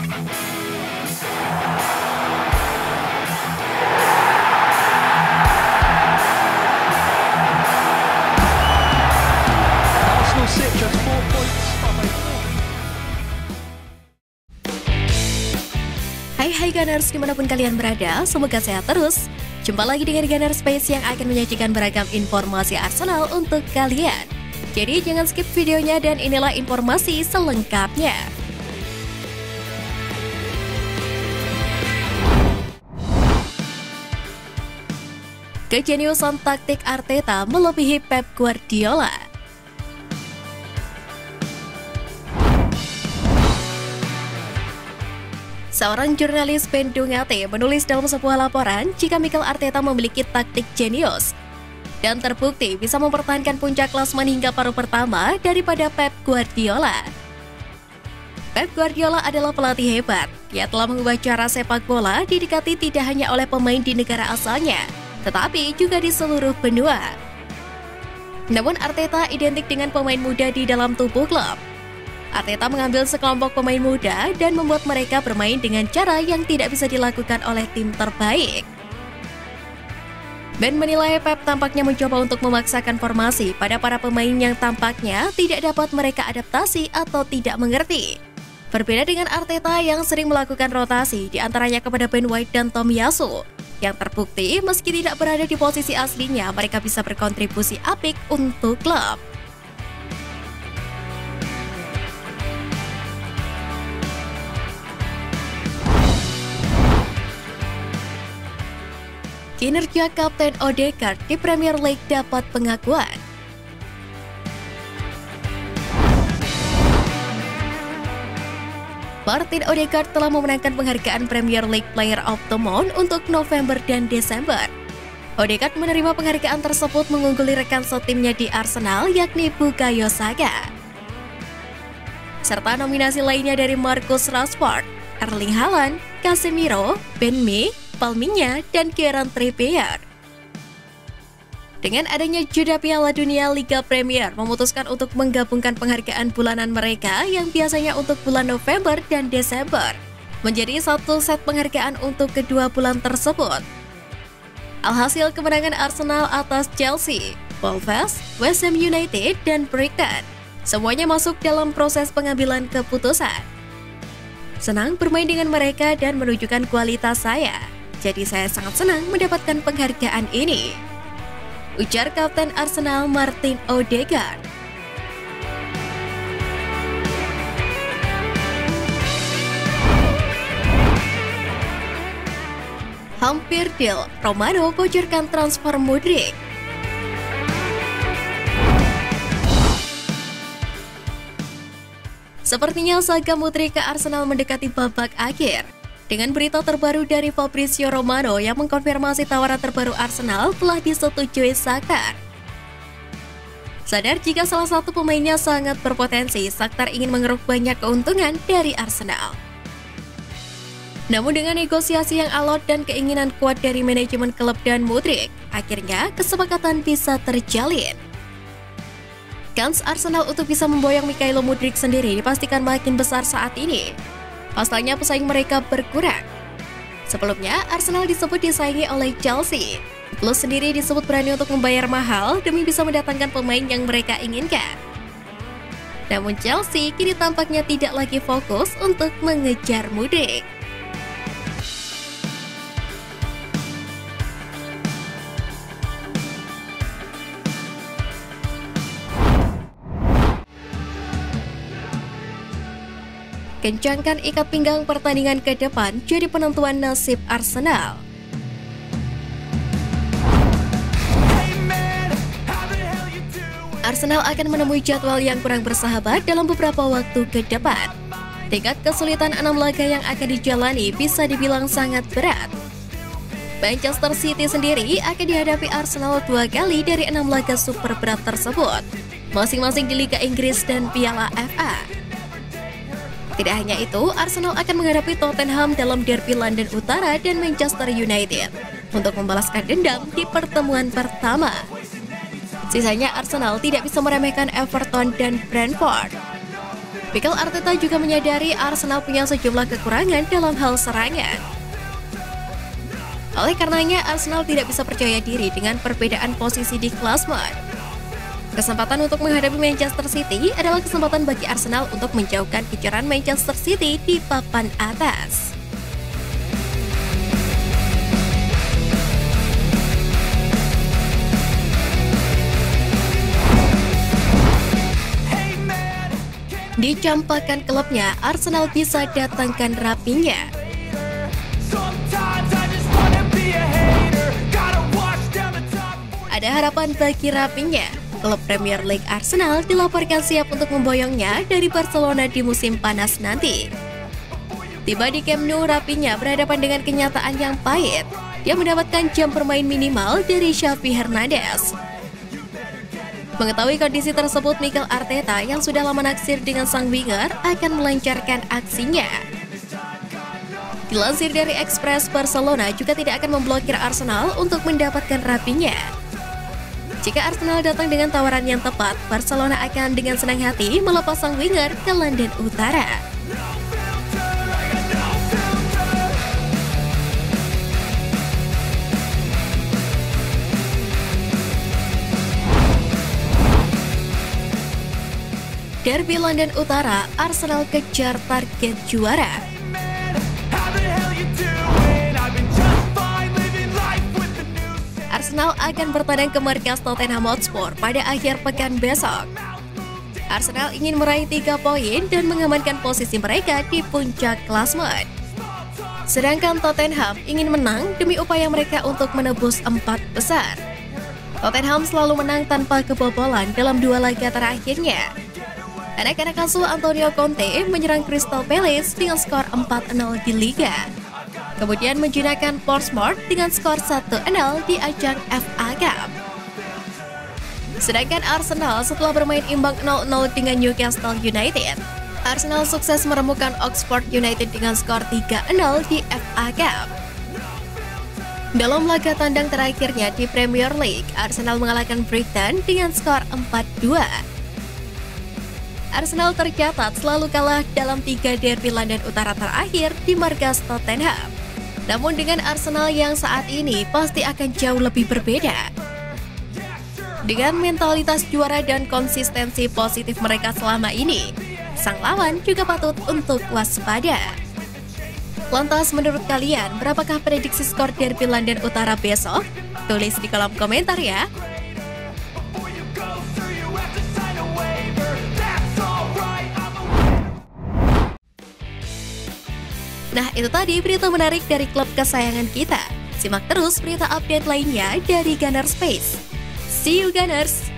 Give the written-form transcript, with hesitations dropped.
Arsenal sit just 4 points from a Hai Gunners dimanapun kalian berada, semoga sehat terus. Jumpa lagi dengan Gunner Space yang akan menyajikan beragam informasi Arsenal untuk kalian. Jadi jangan skip videonya dan inilah informasi selengkapnya. Kejeniusan taktik Arteta melebihi Pep Guardiola. Seorang jurnalis Ben Dungate menulis dalam sebuah laporan jika Mikel Arteta memiliki taktik jenius dan terbukti bisa mempertahankan puncak klasemen hingga paruh pertama daripada Pep Guardiola. Pep Guardiola adalah pelatih hebat. Dia telah mengubah cara sepak bola didekati tidak hanya oleh pemain di negara asalnya, tetapi juga di seluruh benua. Namun Arteta identik dengan pemain muda di dalam tubuh klub. Arteta mengambil sekelompok pemain muda dan membuat mereka bermain dengan cara yang tidak bisa dilakukan oleh tim terbaik. Ben menilai Pep tampaknya mencoba untuk memaksakan formasi pada para pemain yang tampaknya tidak dapat mereka adaptasi atau tidak mengerti. Berbeda dengan Arteta yang sering melakukan rotasi di antaranya kepada Ben White dan Tomiyasu, yang terbukti meski tidak berada di posisi aslinya mereka bisa berkontribusi apik untuk klub. Kinerja Kapten Odegaard di Premier League dapat pengakuan. Martin Odegaard telah memenangkan penghargaan Premier League Player of the Month untuk November dan Desember. Odegaard menerima penghargaan tersebut mengungguli rekan setimnya di Arsenal yakni Bukayo Saka. Serta nominasi lainnya dari Marcus Rashford, Erling Haaland, Casemiro, Ben Mee, Palminya, dan Kieran Trippier. Dengan adanya jeda Piala Dunia, Liga Premier memutuskan untuk menggabungkan penghargaan bulanan mereka yang biasanya untuk bulan November dan Desember menjadi satu set penghargaan untuk kedua bulan tersebut. Alhasil kemenangan Arsenal atas Chelsea, Wolves, West Ham United, dan Brighton semuanya masuk dalam proses pengambilan keputusan. Senang bermain dengan mereka dan menunjukkan kualitas saya. Jadi saya sangat senang mendapatkan penghargaan ini, ujar Kapten Arsenal Martin Odegaard. Hampir deal, Romano bocorkan transfer Mudryk. Sepertinya saga Mudryk ke Arsenal mendekati babak akhir. Dengan berita terbaru dari Fabrizio Romano yang mengkonfirmasi tawaran terbaru Arsenal telah disetujui Shakhtar. Sadar jika salah satu pemainnya sangat berpotensi, Shakhtar ingin mengeruk banyak keuntungan dari Arsenal. Namun dengan negosiasi yang alot dan keinginan kuat dari manajemen klub dan Mudryk, akhirnya kesepakatan bisa terjalin. Kans Arsenal untuk bisa memboyong Mykhailo Mudryk sendiri dipastikan makin besar saat ini. Pasalnya pesaing mereka berkurang. Sebelumnya, Arsenal disebut disaingi oleh Chelsea. Klub sendiri disebut berani untuk membayar mahal demi bisa mendatangkan pemain yang mereka inginkan. Namun Chelsea kini tampaknya tidak lagi fokus untuk mengejar Mudryk. Kencangkan ikat pinggang pertandingan ke depan jadi penentuan nasib Arsenal. Arsenal akan menemui jadwal yang kurang bersahabat dalam beberapa waktu ke depan. Tingkat kesulitan 6 laga yang akan dijalani bisa dibilang sangat berat. Manchester City sendiri akan dihadapi Arsenal 2 kali dari 6 laga super berat tersebut, masing-masing di Liga Inggris dan Piala FA. Tidak hanya itu, Arsenal akan menghadapi Tottenham dalam derby London Utara dan Manchester United untuk membalaskan dendam di pertemuan pertama. Sisanya Arsenal tidak bisa meremehkan Everton dan Brentford. Mikel Arteta juga menyadari Arsenal punya sejumlah kekurangan dalam hal serangan. Oleh karenanya, Arsenal tidak bisa percaya diri dengan perbedaan posisi di klasemen. Kesempatan untuk menghadapi Manchester City adalah kesempatan bagi Arsenal untuk menjauhkan kejaran Manchester City di papan atas. Dicampakkan klubnya, Arsenal bisa datangkan Raphinha. Ada harapan bagi Raphinha. Klub Premier League Arsenal dilaporkan siap untuk memboyongnya dari Barcelona di musim panas nanti. Tiba di Camp Nou, Raphinha berhadapan dengan kenyataan yang pahit. Dia mendapatkan jam bermain minimal dari Xavi Hernandez. Mengetahui kondisi tersebut, Mikel Arteta yang sudah lama naksir dengan sang winger akan melancarkan aksinya. Dilansir dari Express, Barcelona juga tidak akan memblokir Arsenal untuk mendapatkan Raphinha. Jika Arsenal datang dengan tawaran yang tepat, Barcelona akan dengan senang hati melepas sang winger ke London Utara. Derby London Utara, Arsenal kejar target juara. Arsenal akan bertandang ke markas Tottenham Hotspur pada akhir pekan besok. Arsenal ingin meraih 3 poin dan mengamankan posisi mereka di puncak klasemen. Sedangkan Tottenham ingin menang demi upaya mereka untuk menebus 4 besar. Tottenham selalu menang tanpa kebobolan dalam 2 laga terakhirnya. Anak-anak asuh Antonio Conte menyerang Crystal Palace dengan skor 4-0 di Liga. Kemudian menjinakkan Portsmouth dengan skor 1-0 di ajang FA Cup. Sedangkan Arsenal setelah bermain imbang 0-0 dengan Newcastle United, Arsenal sukses meremukkan Oxford United dengan skor 3-0 di FA Cup. Dalam laga tandang terakhirnya di Premier League, Arsenal mengalahkan Brighton dengan skor 4-2. Arsenal tercatat selalu kalah dalam 3 derby London Utara terakhir di markas Tottenham. Namun dengan Arsenal yang saat ini pasti akan jauh lebih berbeda. Dengan mentalitas juara dan konsistensi positif mereka selama ini, sang lawan juga patut untuk waspada. Lantas menurut kalian, berapakah prediksi skor derby London Utara besok? Tulis di kolom komentar ya. Nah, itu tadi berita menarik dari klub kesayangan kita. Simak terus berita update lainnya dari Gunners Space. See you Gunners!